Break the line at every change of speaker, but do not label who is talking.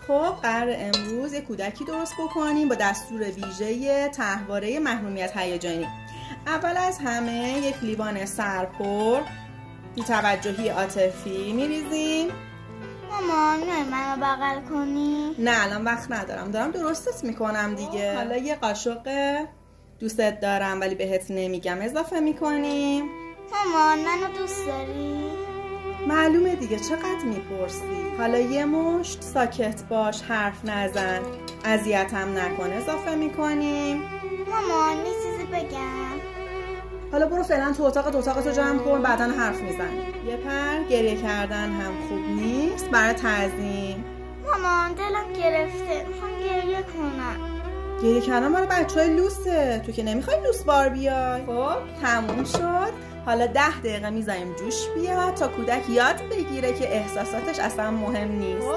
خب قرار امروز یک کودکی درست بکنیم با دستور ویژه طرحواره محرومیت هیجانی. اول از همه یک لیوان سرپر بی‌توجهی عاطفی میریزیم.
مامان میای منو بغل کنی؟
نه الان وقت ندارم، دارم درستت میکنم دیگه. حالا یه قاشق دوستت دارم ولی بهت نمیگم اضافه میکنیم.
مامان منو دوست داری؟
معلومه دیگه، چقدر میپرسی. حالا یه مشت ساکت باش، حرف نزن، اذیتم نکن اضافه میکنیم.
مامان یه چیزی بگم.
حالا برو فعلا تو اتاقتو جمع کن، بعداً حرف میزنی. یه پر گریه کردن هم خوب نیست برای تعظیم.
مامان دلم گرفته، میخوام گریه کنم.
گریه کردن برای بچهای لوسه، تو که نمیخوای لوس بار بیای. خب تموم شد. حالا 10 دقیقه میذاریم جوش بیاد تا کودک یاد بگیره که احساساتش اصلا مهم نیست.